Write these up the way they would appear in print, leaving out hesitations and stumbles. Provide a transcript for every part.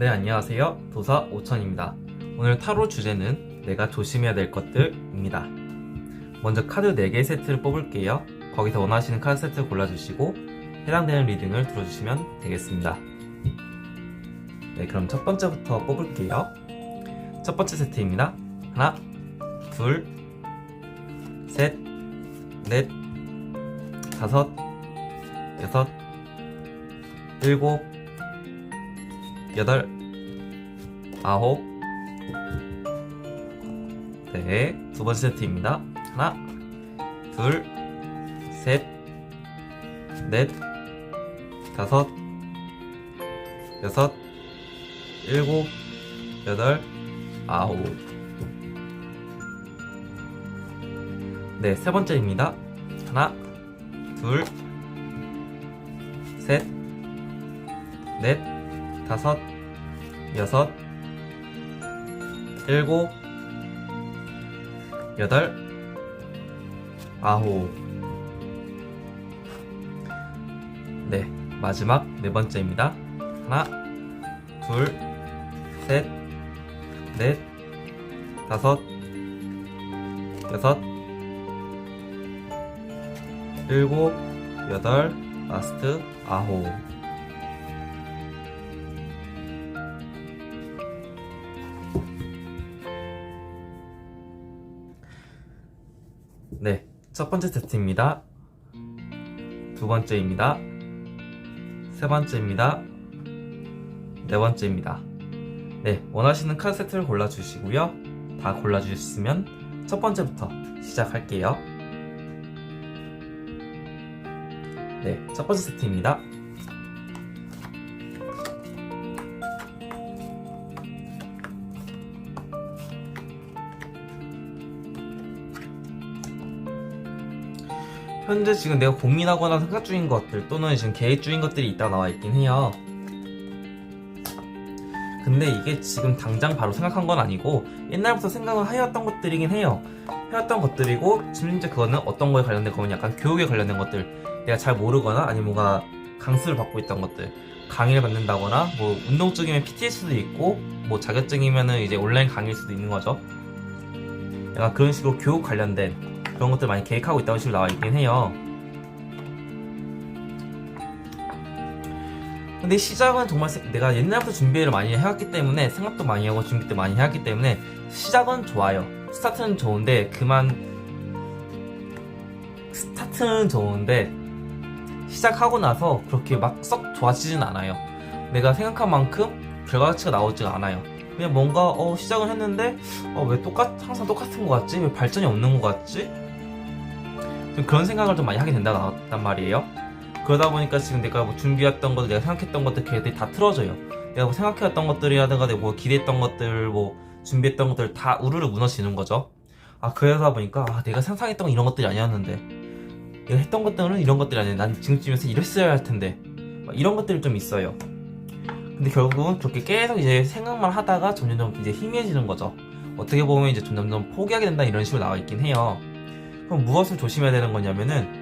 네, 안녕하세요. 도사 오천입니다. 오늘 타로 주제는 내가 조심해야 될 것들입니다. 먼저 카드 4개 세트를 뽑을게요. 거기서 원하시는 카드 세트를 골라주시고 해당되는 리딩을 들어주시면 되겠습니다. 네, 그럼 첫 번째부터 뽑을게요. 첫 번째 세트입니다. 하나, 둘, 셋, 넷, 다섯, 여섯, 일곱, 여덟, 아홉. 네, 두 번째 세트입니다. 하나, 둘, 셋, 넷, 다섯, 여섯, 일곱, 여덟, 아홉. 네, 세 번째입니다. 하나, 둘, 셋, 넷, 다섯, 여섯, 일곱, 여덟, 아홉. 네, 마지막 네 번째입니다. 하나, 둘, 셋, 넷, 다섯, 여섯, 일곱, 여덟, 라스트 아홉. 네, 첫 번째 세트입니다. 두 번째입니다. 세 번째입니다. 네 번째입니다. 네, 원하시는 카드 세트를 골라주시고요. 다 골라주셨으면 첫 번째부터 시작할게요. 네, 첫 번째 세트입니다. 현재 지금 내가 고민하거나 생각 중인 것들 또는 지금 계획 중인 것들이 있다고 나와 있긴 해요. 근데 이게 지금 당장 바로 생각한 건 아니고 옛날부터 생각을 해왔던 것들이긴 해요. 해왔던 것들이고 심지어 그거는 어떤 거에 관련된 거면 약간 교육에 관련된 것들, 내가 잘 모르거나 아니면 뭔가 강습을 받고 있던 것들, 강의를 받는다거나 뭐 운동 쪽이면 PT일 수도 있고 뭐 자격증이면은 이제 온라인 강의일 수도 있는 거죠. 약간 그런 식으로 교육 관련된 그런 것들 많이 계획하고 있다고 식으로 나와 있긴 해요. 근데 시작은 정말 내가 옛날부터 준비를 많이 해왔기 때문에, 생각도 많이 하고 준비도 많이 해왔기 때문에 시작은 좋아요. 스타트는 좋은데 시작하고 나서 그렇게 막 썩 좋아지진 않아요. 내가 생각한 만큼 결과치가 나오지가 않아요. 그냥 뭔가 시작을 했는데 왜 항상 똑같은 것 같지? 왜 발전이 없는 것 같지? 좀 그런 생각을 좀 많이 하게 된단 말이에요. 그러다 보니까 지금 내가 뭐 준비했던 것들, 내가 생각했던 것들 걔들이 다 틀어져요. 내가 뭐 생각해왔던 것들이라든가 내가 뭐 기대했던 것들, 뭐 준비했던 것들 다 우르르 무너지는 거죠. 그러다 보니까 내가 상상했던 건 이런 것들이 아니었는데, 내가 했던 것들은 이런 것들이 아니었는데, 난 지금쯤에서 이랬어야 할 텐데, 이런 것들이 좀 있어요. 근데 결국은 그렇게 계속 이제 생각만 하다가 점점 이제 희미해지는 거죠. 어떻게 보면 이제 점점 포기하게 된다, 이런 식으로 나와 있긴 해요. 그럼 무엇을 조심해야 되는 거냐면은,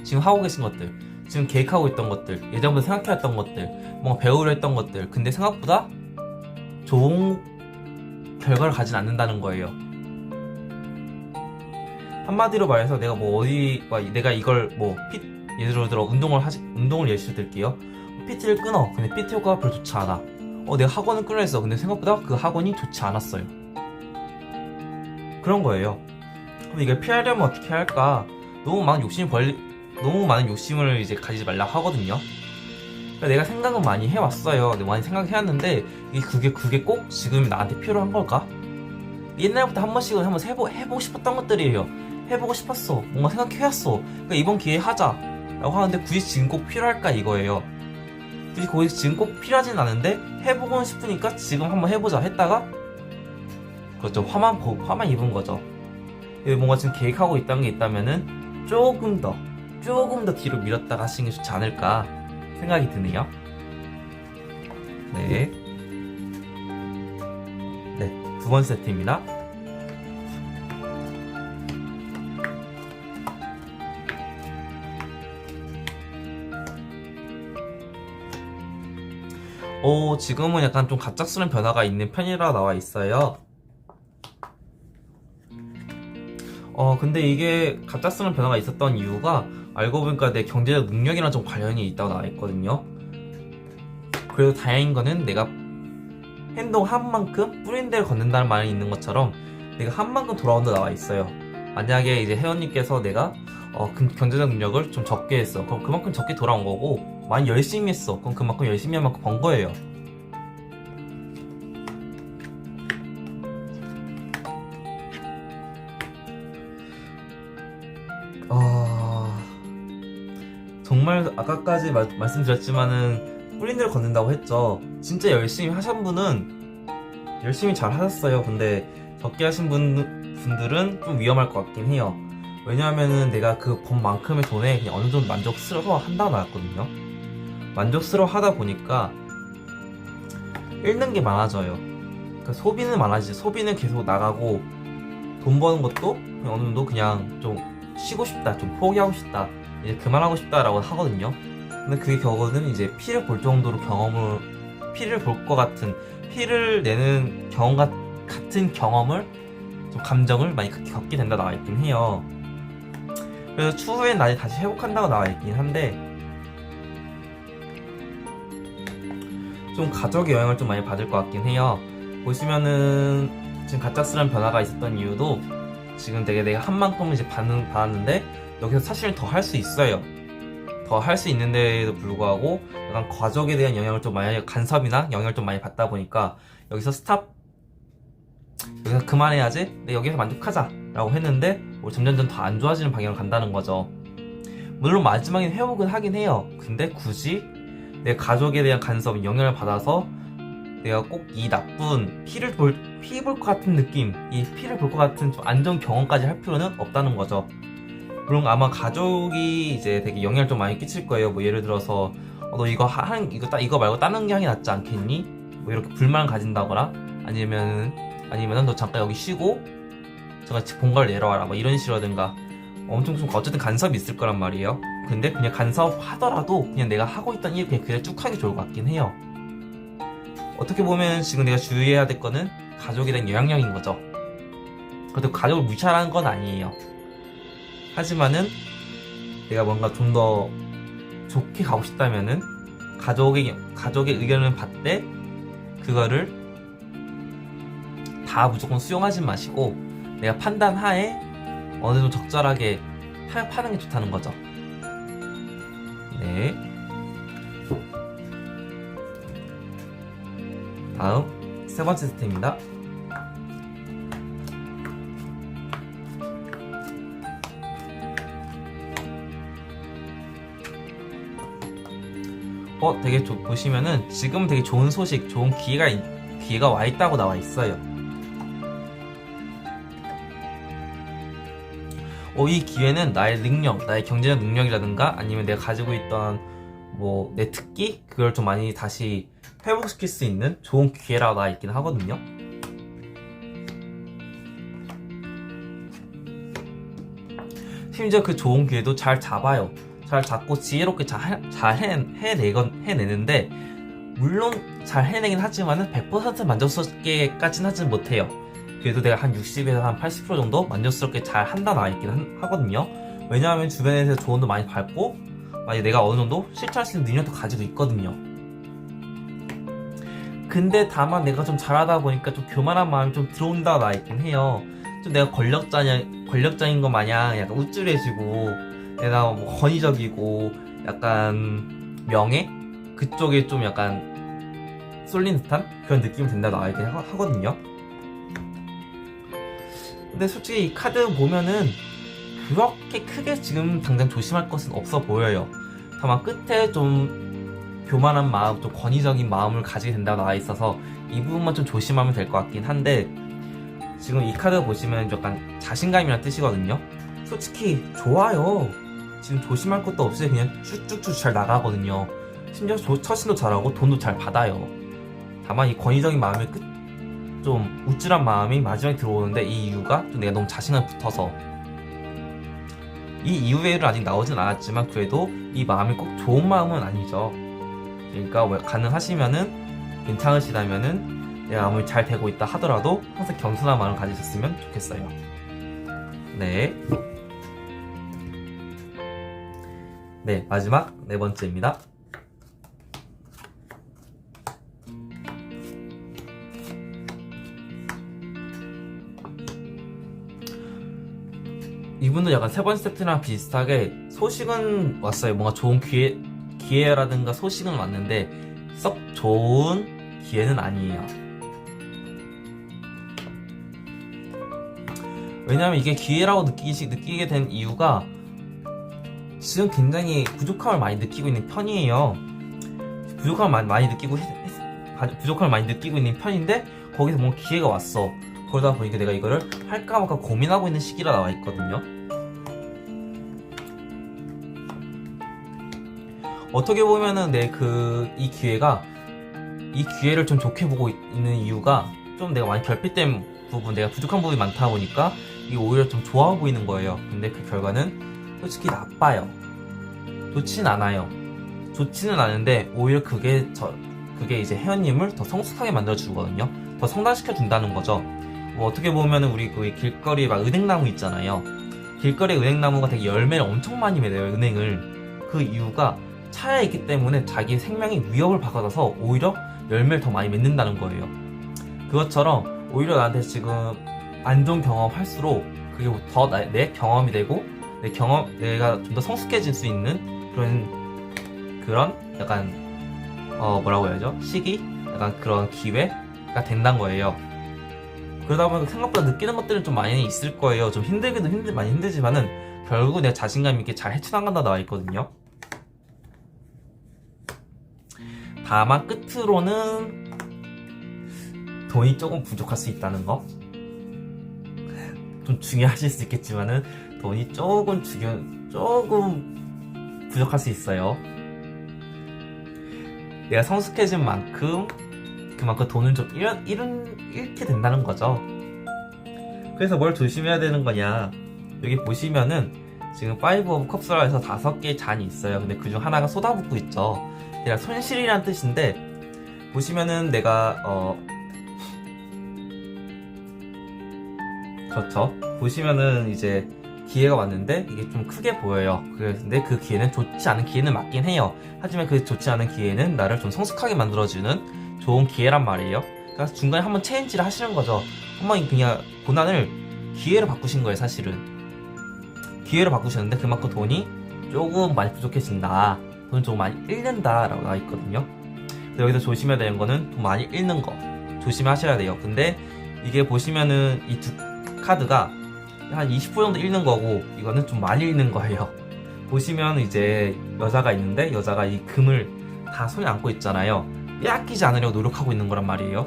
지금 하고 계신 것들, 지금 계획하고 있던 것들, 예전부터 생각해왔던 것들, 뭔가 배우려 했던 것들, 근데 생각보다 좋은 결과를 가진 않는다는 거예요. 한마디로 말해서 내가 내가 이걸 예를 들어 운동을 예시로 들게요. PT를 끊어. 근데 PT 효과가 별로 좋지 않아. 내가 학원을 끊으려 했어. 근데 생각보다 그 학원이 좋지 않았어요. 그런 거예요. 그럼 이걸 피하려면 어떻게 할까? 너무 많은 욕심을 이제 가지지 말라고 하거든요. 그러니까 내가 생각은 많이 해왔어요. 많이 생각해왔는데 그게 꼭 지금 나한테 필요한 걸까? 옛날부터 한 번씩은 한번 해보고 싶었던 것들이에요. 해보고 싶었어. 뭔가 생각해왔어. 그러니까 이번 기회에 하자 라고 하는데 굳이 지금 꼭 필요할까 이거예요. 굳이 거기 지금 꼭 필요하진 않은데 해보고 싶으니까 지금 한번 해보자 했다가, 그렇죠, 화만 입은 거죠. 뭔가 지금 계획하고 있다는 게 있다면은 조금 더 뒤로 밀었다가 하시는 게 좋지 않을까 생각이 드네요. 네, 두 번째 세트입니다. 지금은 약간 좀 갑작스러운 변화가 있는 편이라 나와 있어요. 근데 이게 갑작스러운 변화가 있었던 이유가 알고 보니까 내 경제적 능력이랑 좀 관련이 있다고 나와 있거든요. 그래도 다행인 거는 내가 행동한 만큼 뿌린 데를 걷는다는 말이 있는 것처럼 내가 한 만큼 돌아온다 나와 있어요. 만약에 이제 회원님께서 내가 경제적 능력을 좀 적게 했어. 그럼 그만큼 적게 돌아온 거고, 많이 열심히 했어. 그럼 그만큼 열심히 한 만큼 번 거예요. 정말 아까까지 말씀드렸지만은 뿌린 데를 걷는다고 했죠. 진짜 열심히 하신 분은 열심히 잘 하셨어요. 근데 적게 하신 분들은 좀 위험할 것 같긴 해요. 왜냐하면은 내가 그 번 만큼의 돈에 그냥 어느 정도 만족스러워 한다고 나왔거든요. 만족스러워 하다 보니까 잃는 게 많아져요. 그러니까 소비는 많아지죠. 소비는 계속 나가고 돈 버는 것도 그냥 어느 정도 그냥 좀 쉬고 싶다, 좀 포기하고 싶다, 이제 그만하고 싶다라고 하거든요. 근데 그게 결국은 이제 피를 볼 정도로 피를 볼 것 같은, 피를 내는 같은 경험을, 좀 감정을 많이 겪게 된다 나와 있긴 해요. 그래서 추후엔 나이 다시 회복한다고 나와 있긴 한데, 좀 가족의 영향을 좀 많이 받을 것 같긴 해요. 보시면은 지금 갑작스러운 변화가 있었던 이유도 지금 되게 내가 한 만큼은 이제 받았는데 여기서 사실 더 할 수 있어요. 더 할 수 있는데도 불구하고 약간 가족에 대한 영향을 좀 많이, 간섭이나 영향을 좀 많이 받다 보니까 여기서 여기서 그만해야지, 내 여기서 만족하자 라고 했는데 점점점 더 안 좋아지는 방향으로 간다는 거죠. 물론 마지막엔 회복은 하긴 해요. 근데 굳이 내 가족에 대한 간섭, 영향을 받아서 내가 꼭 이 나쁜 피 볼 것 같은 느낌, 이 피를 볼 것 같은 좀 안 좋은 경험까지 할 필요는 없다는 거죠. 물론 아마 가족이 이제 되게 영향을 좀 많이 끼칠 거예요. 뭐 예를 들어서 너 이거 이거 말고 다른 게 하는 게 낫지 않겠니? 뭐 이렇게 불만을 가진다거나, 아니면은 너 잠깐 여기 쉬고 잠깐 본가를 내려와라, 뭐 이런 식이라든가 엄청 좀 어쨌든 간섭이 있을 거란 말이에요. 근데 그냥 간섭하더라도 그냥 내가 하고 있던 일 그냥 그대로 쭉 하기 좋을 것 같긴 해요. 어떻게 보면 지금 내가 주의해야 될 거는 가족에 대한 영향력인 거죠. 그래도 가족을 무시하라는 건 아니에요. 하지만은 내가 뭔가 좀 더 좋게 가고 싶다면은 가족의 의견을 받되 그거를 다 무조건 수용하지 마시고 내가 판단하에 어느 정도 적절하게 타협하는 게 좋다는 거죠. 네. 다음 세 번째 세트입니다. 되게 보시면은 지금 되게 좋은 소식, 좋은 기회가 와 있다고 나와 있어요. 이 기회는 나의 능력, 나의 경제적 능력이라든가 아니면 내가 가지고 있던 뭐 내 특기, 그걸 좀 많이 다시 회복시킬 수 있는 좋은 기회라고 나와 있긴 하거든요. 심지어 그 좋은 기회도 잘 잡아요. 잘 잡고 지혜롭게 잘 해내는데, 물론 잘 해내긴 하지만은 100% 만족스럽게까지는 하진 못해요. 그래도 내가 한 60에서 한 80% 정도 만족스럽게 잘 한다 나와 있긴 하거든요. 왜냐하면 주변에서 조언도 많이 받고 내가 어느 정도 실천할 수 있는 능력도 가지고 있거든요. 근데 다만 내가 좀 잘하다 보니까 좀 교만한 마음이 좀 들어온다 나와 있긴 해요. 좀 내가 권력자인 것 마냥 약간 우쭐해지고 내가 뭐 권위적이고 약간 명예? 그쪽에 좀 약간 쏠린 듯한 그런 느낌이 든다 나와 있긴 하거든요. 근데 솔직히 이 카드 보면은 그렇게 크게 지금 당장 조심할 것은 없어 보여요. 다만 끝에 좀 교만한 마음, 좀 권위적인 마음을 가지게 된다고 나와 있어서 이 부분만 좀 조심하면 될 것 같긴 한데, 지금 이 카드 보시면 약간 자신감이라는 뜻이거든요. 솔직히 좋아요. 지금 조심할 것도 없이 그냥 쭉쭉쭉 잘 나가거든요. 심지어 처신도 잘하고 돈도 잘 받아요. 다만 이 권위적인 마음이 좀 우쭐한 마음이 마지막에 들어오는데, 이 이유가 좀 내가 너무 자신감이 붙어서, 이 이후에는 아직 나오진 않았지만 그래도 이 마음이 꼭 좋은 마음은 아니죠. 그러니까 가능하시면은 괜찮으시다면은 내가 아무리 잘 되고 있다 하더라도 항상 겸손한 마음을 가지셨으면 좋겠어요. 네. 네, 마지막 네 번째입니다. 이분도 약간 세 번째 세트랑 비슷하게 소식은 왔어요. 뭔가 좋은 기회라든가 소식은 왔는데 썩 좋은 기회는 아니에요. 왜냐면 이게 기회라고 느끼게 된 이유가 지금 굉장히 부족함을 많이 느끼고 있는 편이에요. 부족함을 많이 느끼고 있는 편인데 거기서 뭔가 기회가 왔어. 그러다 보니까 내가 이거를 할까 말까 고민하고 있는 시기라 나와 있거든요. 어떻게 보면은 이 기회를 좀 좋게 보고 있는 이유가 좀 내가 많이 결핍된 부분, 내가 부족한 부분이 많다 보니까 이게 오히려 좀 좋아 보이는 거예요. 근데 그 결과는 솔직히 나빠요. 좋진 않아요. 좋지는 않은데 오히려 그게 이제 혜연님을 더 성숙하게 만들어주거든요. 더 성장시켜 준다는 거죠. 뭐 어떻게 보면은 우리 그 길거리 막 은행나무 있잖아요. 길거리 은행나무가 되게 열매를 엄청 많이 맺어요. 은행을. 그 이유가 차에 있기 때문에 자기 생명이 위협을 받아서 오히려 열매를 더 많이 맺는다는 거예요. 그것처럼 오히려 나한테 지금 안 좋은 경험할수록 그게 더 내 경험이 되고 내가 좀 더 성숙해질 수 있는 그런 약간 뭐라고 해야죠? 시기? 약간 그런 기회가 된다는 거예요. 그러다 보니까 생각보다 느끼는 것들은 좀 많이 있을 거예요. 좀 많이 힘들지만은 결국 내가 자신감 있게 잘 헤쳐나간다 나와 있거든요. 다만 끝으로는 돈이 조금 부족할 수 있다는 거. 좀 중요하실 수 있겠지만은 돈이 조금 부족할 수 있어요. 내가 성숙해진 만큼 그만큼 돈을 좀 잃게 된다는 거죠. 그래서 뭘 조심해야 되는 거냐, 여기 보시면은 지금 5 오브 컵스라 해서 5개의 잔이 있어요. 근데 그중 하나가 쏟아붓고 있죠. 내가 손실이란 뜻인데 보시면은 내가 그렇죠. 보시면은 이제 기회가 왔는데 이게 좀 크게 보여요. 근데 그 기회는 좋지 않은 기회는 맞긴 해요. 하지만 그 좋지 않은 기회는 나를 좀 성숙하게 만들어주는 좋은 기회란 말이에요. 그래서 중간에 한번 체인지를 하시는 거죠. 한번 그냥 고난을 기회로 바꾸신 거예요. 사실은 기회로 바꾸셨는데 그만큼 돈이 조금 많이 부족해진다, 돈을 조금 많이 잃는다 라고 나와 있거든요. 그래서 여기서 조심해야 되는 거는 돈 많이 잃는 거 조심하셔야 돼요. 근데 이게 보시면은 이 두 카드가 한 20% 정도 잃는 거고 이거는 좀 많이 잃는 거예요. 보시면 이제 여자가 있는데 여자가 이 금을 다 손에 안고 있잖아요. 빼앗기지 않으려고 노력하고 있는 거란 말이에요.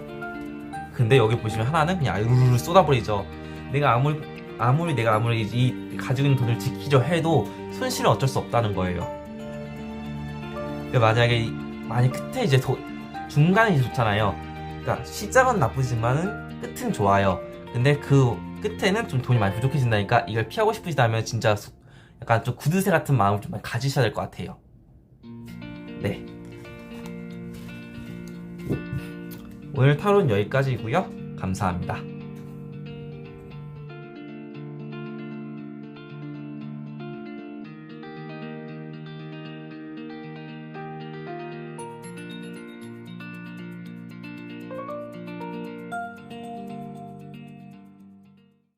근데 여기 보시면 하나는 그냥 우르르 쏟아버리죠. 내가 아무리 이 가지고 있는 돈을 지키려 해도 손실은 어쩔 수 없다는 거예요. 만약에 끝에 이제 중간이 좋잖아요. 그러니까 시작은 나쁘지만은 끝은 좋아요. 근데 그 끝에는 좀 돈이 많이 부족해진다니까 이걸 피하고 싶으시다면 진짜 약간 좀 구두쇠 같은 마음을 좀 많이 가지셔야 될 것 같아요. 네. 오늘 타로는 여기까지고요. 감사합니다.